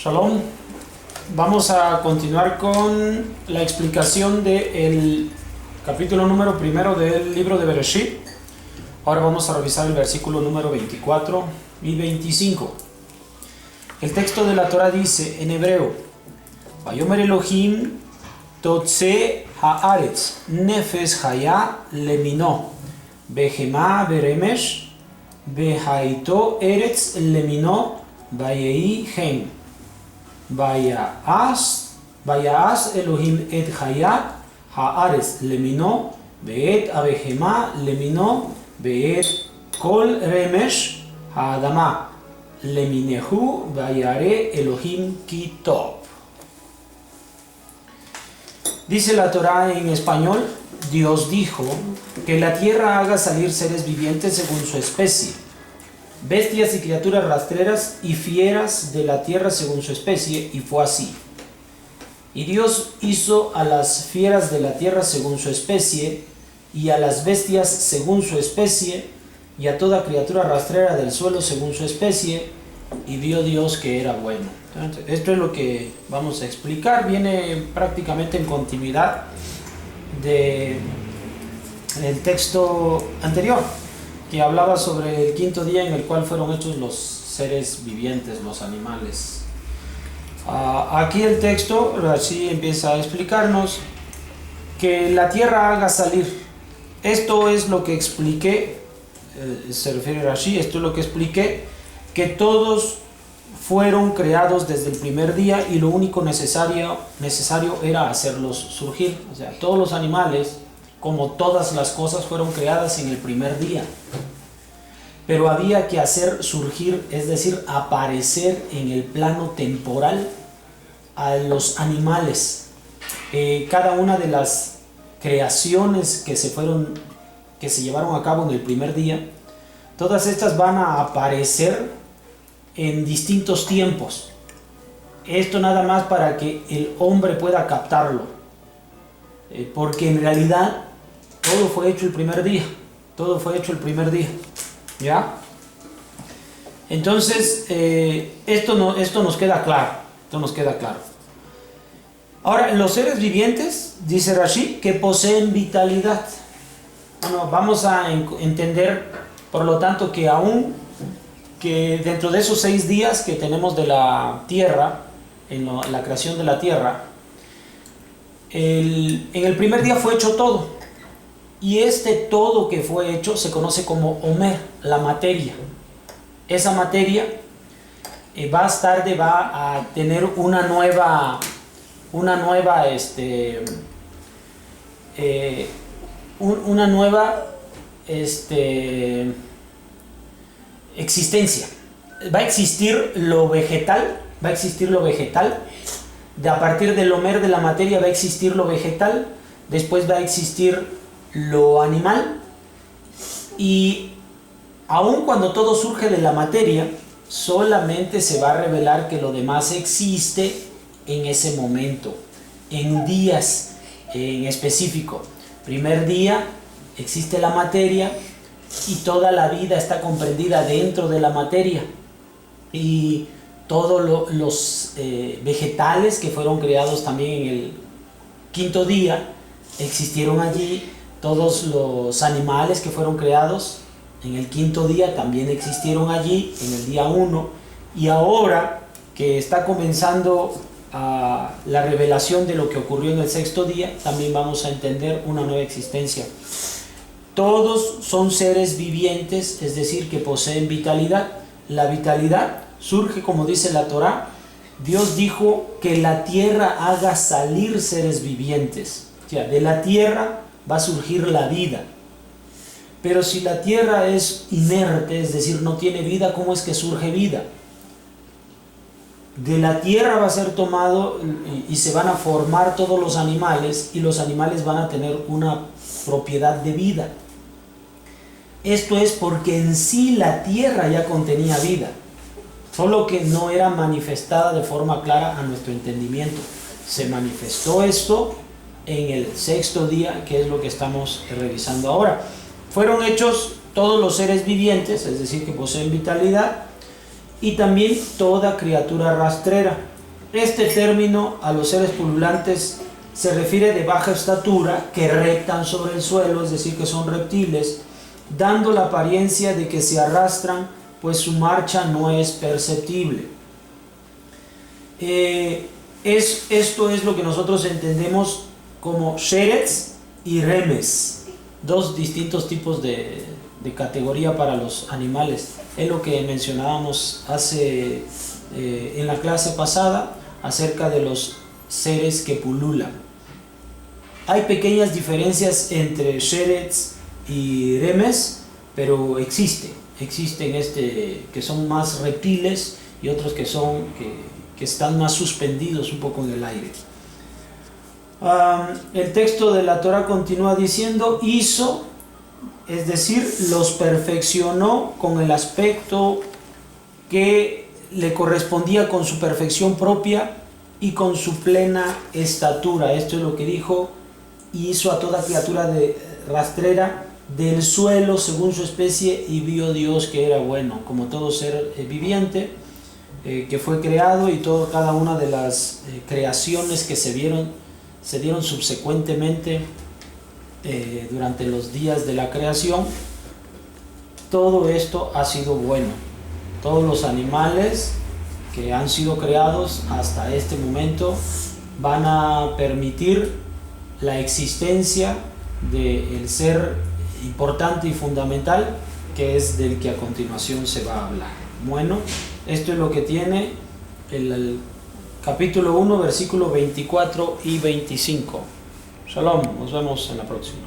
Shalom. Vamos a continuar con la explicación del capítulo número 1 del libro de Bereshit. Ahora vamos a revisar el versículo número 24 y 25. El texto de la Torah dice en hebreo: Vayomer Elohim totze haaretz nefesh haya lemino behema beremesh behaito eretz lemino vayei hem vayas Elohim et haya haaretz lemino beet abehema lemino beet kol remesh haadama leminehu vayare Elohim kitov. Dice la Torah en español: Dios dijo que la tierra haga salir seres vivientes según su especie, bestias y criaturas rastreras y fieras de la tierra según su especie, y fue así. Y Dios hizo a las fieras de la tierra según su especie, y a las bestias según su especie, y a toda criatura rastrera del suelo según su especie, y vio Dios que era bueno. Entonces, esto es lo que vamos a explicar. Viene prácticamente en continuidad del texto anterior, que hablaba sobre el quinto día en el cual fueron hechos los seres vivientes, los animales. Aquí el texto así empieza a explicarnos que la tierra haga salir. Esto es lo que expliqué, se refiere a Rashi, esto es lo que expliqué, que todos fueron creados desde el primer día y lo único necesario era hacerlos surgir. O sea, todos los animales, como todas las cosas, fueron creadas en el primer día, pero había que hacer surgir, es decir, aparecer en el plano temporal a los animales. Cada una de las creaciones que se llevaron a cabo en el primer día, todas estas van a aparecer en distintos tiempos. Esto nada más para que el hombre pueda captarlo, porque en realidad todo fue hecho el primer día. Todo fue hecho el primer día. ¿Ya? Entonces, esto nos queda claro. Esto nos queda claro. Ahora, los seres vivientes, dice Rashi, que poseen vitalidad. Bueno, vamos a entender, por lo tanto, que aún que dentro de esos 6 días que tenemos de la tierra, en la creación de la tierra, en el primer día fue hecho todo. Y este todo que fue hecho se conoce como Omer, la materia. Esa materia más tarde va a tener una nueva existencia. Va a existir lo vegetal, a partir del Omer de la materia va a existir lo vegetal, después va a existir lo animal, y aun cuando todo surge de la materia, solamente se va a revelar que lo demás existe en ese momento, en días en específico. Primer día existe la materia y toda la vida está comprendida dentro de la materia, y todos los vegetales que fueron creados también en el quinto día existieron allí. Todos los animales que fueron creados en el quinto día también existieron allí en el día 1. Y ahora que está comenzando la revelación de lo que ocurrió en el sexto día, también vamos a entender una nueva existencia. Todos son seres vivientes, es decir, que poseen vitalidad. La vitalidad surge, como dice la Torah, Dios dijo que la tierra haga salir seres vivientes. O sea, de la tierra va a surgir la vida. Pero si la tierra es inerte, es decir, no tiene vida, ¿cómo es que surge vida? De la tierra va a ser tomado y se van a formar todos los animales, y los animales van a tener una propiedad de vida. Esto es porque en sí la tierra ya contenía vida, solo que no era manifestada de forma clara a nuestro entendimiento. Se manifestó esto en el sexto día, que es lo que estamos revisando ahora. Fueron hechos todos los seres vivientes, es decir, que poseen vitalidad, y también toda criatura rastrera. Este término a los seres pululantes se refiere de baja estatura que reptan sobre el suelo, es decir, que son reptiles, dando la apariencia de que se arrastran, pues su marcha no es perceptible. Esto es lo que nosotros entendemos como sheretz y remes, dos distintos tipos de categoría para los animales. Es lo que mencionábamos en la clase pasada acerca de los seres que pululan. Hay pequeñas diferencias entre sheretz y remes, pero existen que son más reptiles y otros que están más suspendidos un poco en el aire. El texto de la Torah continúa diciendo: hizo, es decir, los perfeccionó con el aspecto que le correspondía con su perfección propia y con su plena estatura. Esto es lo que dijo: hizo a toda criatura rastrera del suelo según su especie, y vio Dios que era bueno. Como todo ser viviente que fue creado, y cada una de las creaciones que se dieron subsecuentemente durante los días de la creación, todo esto ha sido bueno. Todos los animales que han sido creados hasta este momento van a permitir la existencia del ser importante y fundamental, que es del que a continuación se va a hablar. Bueno, esto es lo que tiene el capítulo 1, versículos 24 y 25. Shalom, nos vemos en la próxima.